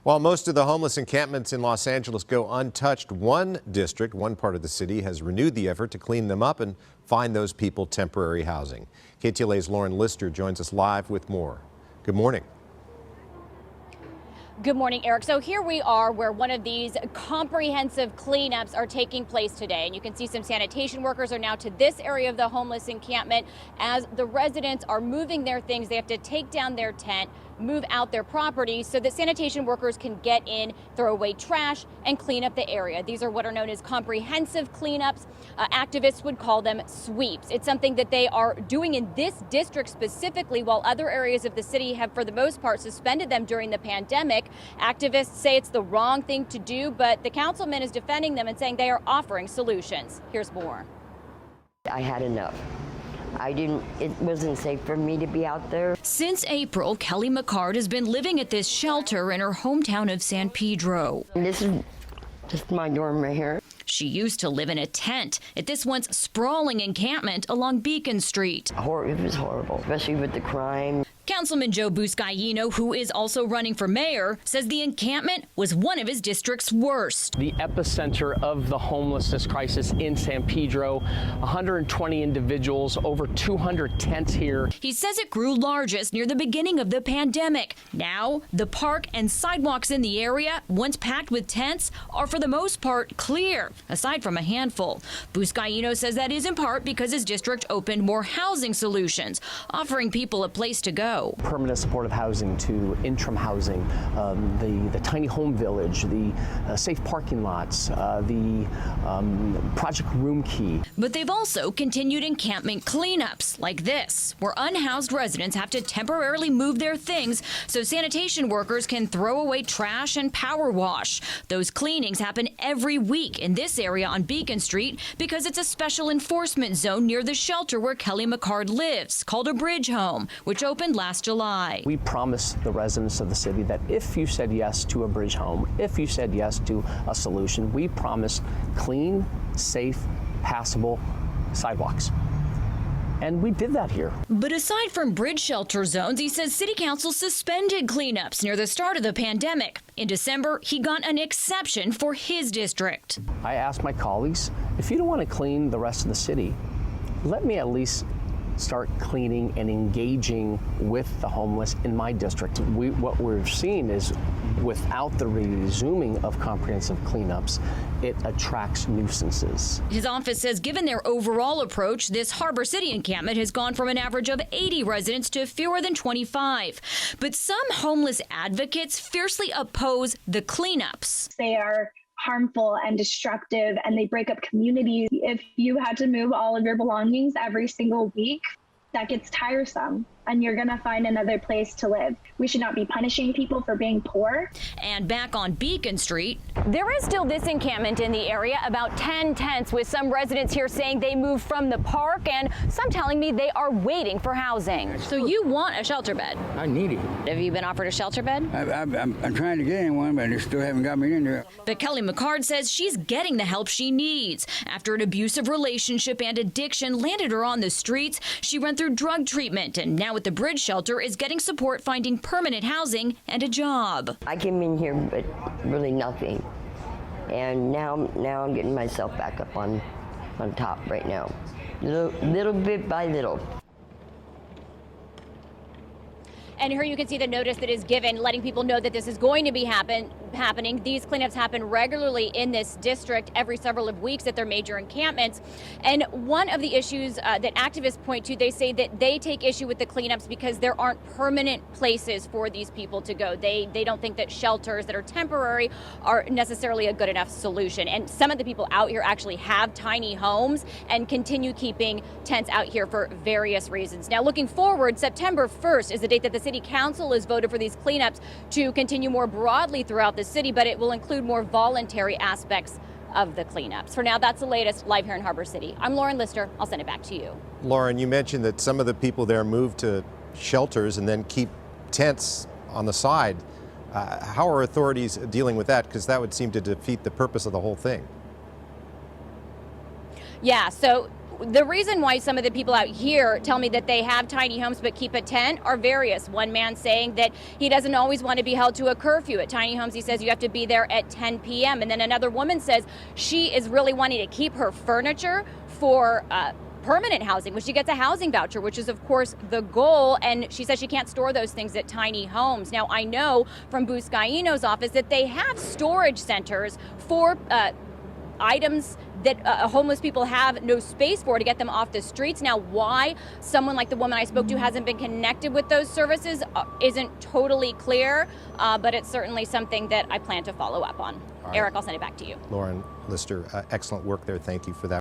While most of the homeless encampments in Los Angeles go untouched, one district, one part of the city, has renewed the effort to clean them up and find those people temporary housing. KTLA's Lauren Lister joins us live with more. Good morning. Good morning, Eric. So here we are where one of these comprehensive cleanups are taking place today. And you can see some sanitation workers are now to this area of the homeless encampment. As the residents are moving their things, they have to take down their tent, move out their property so that sanitation workers can get in, throw away trash, and clean up the area. These are what are known as comprehensive cleanups. Activists would call them sweeps. It's something that they are doing in this district specifically, while other areas of the city have, for the most part, suspended them during the pandemic. Activists say it's the wrong thing to do, but the councilman is defending them and saying they are offering solutions. Here's more. I had enough. It wasn't safe for me to be out there. Since April, Kelly McCard has been living at this shelter in her hometown of San Pedro. And this is just my dorm right here. She used to live in a tent at this once sprawling encampment along Beacon Street. It was horrible, especially with the crime. Councilman Joe Buscaino, who is also running for mayor, says the encampment was one of his district's worst. The epicenter of the homelessness crisis in San Pedro, 120 individuals, over 200 tents here. He says it grew largest near the beginning of the pandemic. Now, the park and sidewalks in the area, once packed with tents, are for the most part clear, aside from a handful. Buscaino says that is in part because his district opened more housing solutions, offering people a place to go. Permanent supportive housing to interim housing, the tiny home village, the safe parking lots, the Project RoomKey. But they've also continued encampment cleanups like this, where unhoused residents have to temporarily move their things so sanitation workers can throw away trash and power wash. Those cleanings happen every week in this area on Beacon Street because it's a special enforcement zone near the shelter where Kelly McCard lives, called a bridge home, which opened last July. We promised the residents of the city that if you said yes to a bridge home, if you said yes to a solution, we promised clean, safe, passable sidewalks. And we did that here. But aside from bridge shelter zones, he says city council suspended cleanups near the start of the pandemic. In December, he got an exception for his district. I asked my colleagues, if you don't want to clean the rest of the city, let me at least start cleaning and engaging with the homeless in my district. What we're seeing is without the resuming of comprehensive cleanups, it attracts nuisances. His office says given their overall approach, this Harbor City encampment has gone from an average of 80 residents to fewer than 25. But some homeless advocates fiercely oppose the cleanups. They are harmful and destructive, and they break up communities. If you had to move all of your belongings every single week, that gets tiresome, and you're gonna find another place to live. We should not be punishing people for being poor. And back on Beacon Street, There is still this encampment in the area, about 10 tents, with some residents here saying they moved from the park and some telling me they are waiting for housing. So you want a shelter bed? I need it. Have you been offered a shelter bed? I'm trying to get in one, but they still haven't got me in there. but Kelly McCard says she's getting the help she needs. After an abusive relationship and addiction landed her on the streets, she went through drug treatment and now with the bridge shelter is getting support finding permanent housing and a job. I came in here, but really nothing. And now I'm getting myself back up on top right now, little bit by little. And here you can see the notice that is given, letting people know that this is going to be happening. These cleanups happen regularly in this district every several of weeks at their major encampments. And one of the issues that activists point to, they say that they take issue with the cleanups because there aren't permanent places for these people to go. They don't think that shelters that are temporary are necessarily a good enough solution. And some of the people out here actually have tiny homes and continue keeping tents out here for various reasons. Now, looking forward, September 1st is the date that the City Council has voted for these cleanups to continue more broadly throughout the city, but it will include more voluntary aspects of the cleanups. For now, that's the latest live here in Harbor City. I'm Lauren Lister. I'll send it back to you. Lauren, you mentioned that some of the people there move to shelters and then keep tents on the side. How are authorities dealing with that? Because that would seem to defeat the purpose of the whole thing. Yeah, so the reason why some of the people out here tell me that they have tiny homes but keep a tent are various. One man saying that he doesn't always want to be held to a curfew. At tiny homes, he says you have to be there at 10 p.m. And then another woman says she is really wanting to keep her furniture for permanent housing, which she gets a housing voucher, which is of course the goal. And she says she can't store those things at tiny homes. Now, I know from Buscaino's office that they have storage centers for items that homeless people have no space for, to get them off the streets. Now, why someone like the woman I spoke to hasn't been connected with those services isn't totally clear, but it's certainly something that I plan to follow up on. Eric, I'll send it back to you. Lauren Lister, excellent work there. Thank you for that.